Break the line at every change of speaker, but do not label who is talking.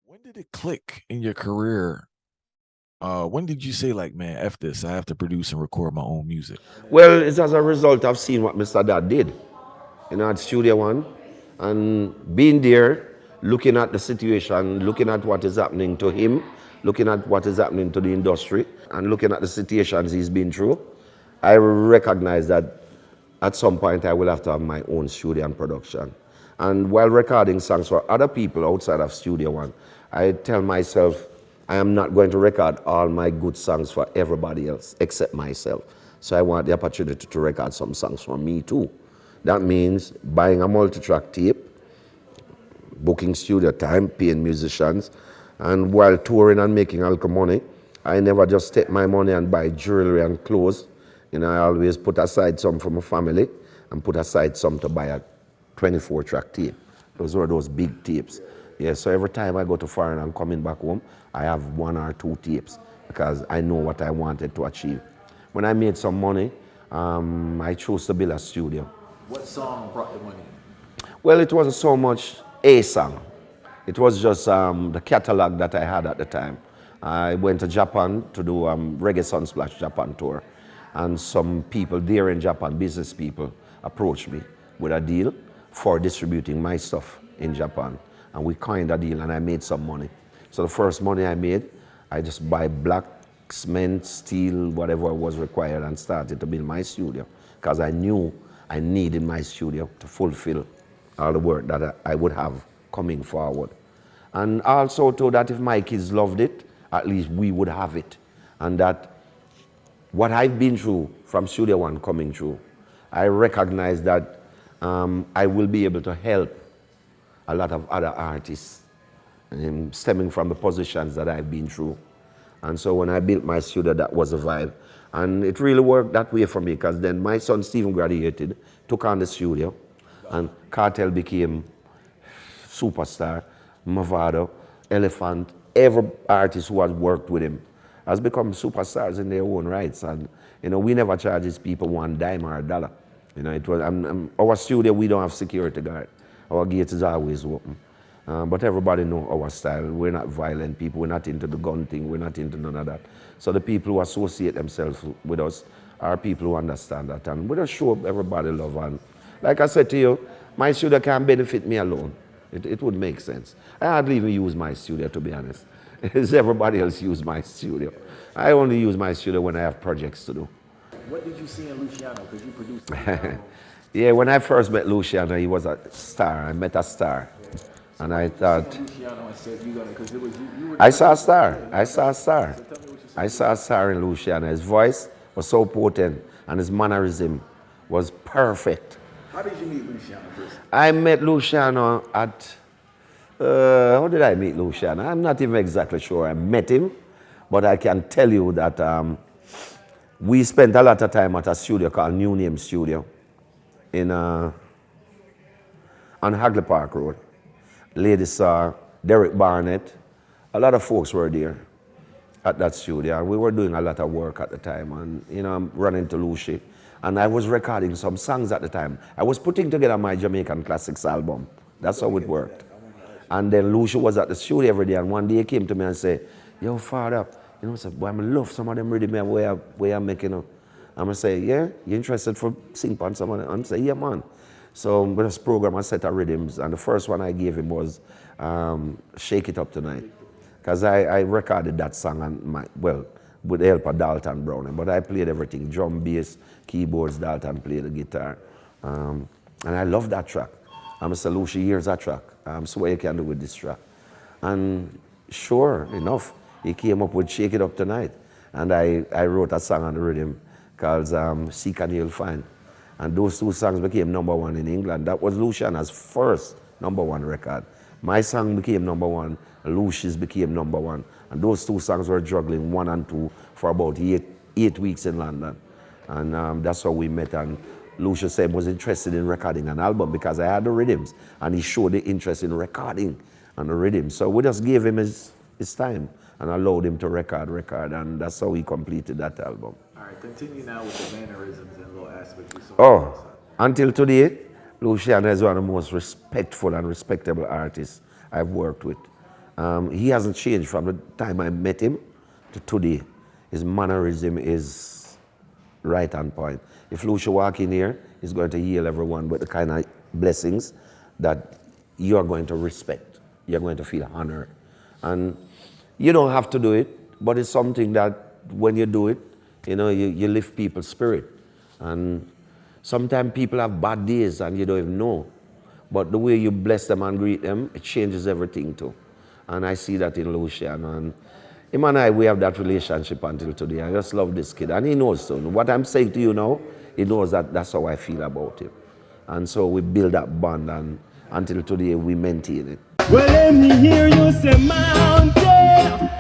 When did it click in your career? When did you say like, man, F this, I have to produce and record my own music?
Well, it's as a result of seeing what Mr. Dad did, at Studio One, and being there, looking at the situation, looking at what is happening to him, looking at what is happening to the industry, and looking at the situations he's been through. I recognize that at some point I will have to have my own studio and production. And while recording songs for other people outside of Studio One, I tell myself I am not going to record all my good songs for everybody else except myself. So I want the opportunity to record some songs for me too. That means buying a multi-track tape, booking studio time, paying musicians, and while touring and making a little money, I never just take my money and buy jewelry and clothes. I always put aside some for my family and put aside some to buy a 24-track tape. Those were those big tapes. Yeah, so every time I go to foreign and coming back home, I have one or two tapes because I know what I wanted to achieve. When I made some money, I chose to build a studio.
What song brought the money?
Well, it wasn't so much a song. It was just the catalog that I had at the time. I went to Japan to do Reggae Sunsplash Japan tour. And some people there in Japan, business people, approached me with a deal for distributing my stuff in Japan. And we coined a deal and I made some money. So the first money I made, I just buy black, cement, steel, whatever was required and started to build my studio. Because I knew I needed my studio to fulfill all the work that I would have coming forward. And also too that if my kids loved it, at least we would have it. And that what I've been through from Studio One coming through, I recognize that I will be able to help a lot of other artists stemming from the positions that I've been through. And so when I built my studio, that was a vibe. And it really worked that way for me because then my son Stephen graduated, took on the studio, and Cartel became superstar, Mavado, Elephant, every artist who has worked with him has become superstars in their own rights. And we never charge these people one dime or a dollar. It was our studio. We don't have security guard. Our gate is always open. But everybody know our style. We're not violent people. We're not into the gun thing. We're not into none of that. So the people who associate themselves with us are people who understand that. And we just show everybody love. And like I said to you, my studio can't benefit me alone. It would make sense. I hardly even use my studio, to be honest. It's everybody else use my studio. I only use my studio when I have projects to do.
What did you see in Luciano? Because you produced Luciano.
Yeah, when I first met Luciano, he was a star. I met a star. And I thought,
Luciano and said you gonna, because it was you were.
I saw a star. I saw a star. I saw a star in Luciano. His voice was so potent and his mannerism was perfect.
How did you meet Luciano first?
I met Luciano at, how did I meet Luciano? I'm not even exactly sure I met him, but I can tell you that we spent a lot of time at a studio called New Name Studio on Hagley Park Road. Lady Saw, Derek Barnett, a lot of folks were there at that studio. We were doing a lot of work at the time, and I'm running to Lucy, and I was recording some songs at the time. I was putting together my Jamaican Classics album. That's how it worked. And then Lucy was at the studio every day, and one day he came to me and said, "Yo, father, I said, boy, I love some of them rhythm where I'm making up." I'm gonna say, "Yeah, you interested for sing on some of them?" I'm say, "Yeah, man." So with this program, I set of rhythms, and the first one I gave him was "Shake It Up Tonight," because I recorded that song with the help of Dalton Brown, but I played everything: drum, bass, keyboards. Dalton played the guitar, and I love that track. I'm a Lucy, here's that track. So what you can do with this track? And sure enough, he came up with "Shake It Up Tonight," and I wrote a song on the rhythm called "Seek and You'll Find." And those two songs became number one in England. That was Luciano's first number one record. My song became number one, Lucy's became number one. And those two songs were juggling 1 and 2 for about eight weeks in London. And that's how we met. And Lucius said he was interested in recording an album because I had the rhythms. And he showed the interest in recording and the rhythms. So we just gave him his time and allowed him to record. And that's how he completed that album.
All right, continue now with the mannerisms and little aspects you saw.
Oh, until today, Luciano is one of the most respectful and respectable artists I've worked with. He hasn't changed from the time I met him to today. His mannerism is right on point. If Lucia walk in here, he's going to heal everyone with the kind of blessings that you're going to respect. You're going to feel honored. And you don't have to do it, but it's something that when you do it, you know, you lift people's spirit. And sometimes people have bad days and you don't even know. But the way you bless them and greet them, it changes everything too. And I see that in Lucian. And him and I, we have that relationship until today. I just love this kid. And he knows so. What I'm saying to you now, he knows that that's how I feel about him. And so we build that bond, and until today we maintain it.
Well, let me hear you say mountain,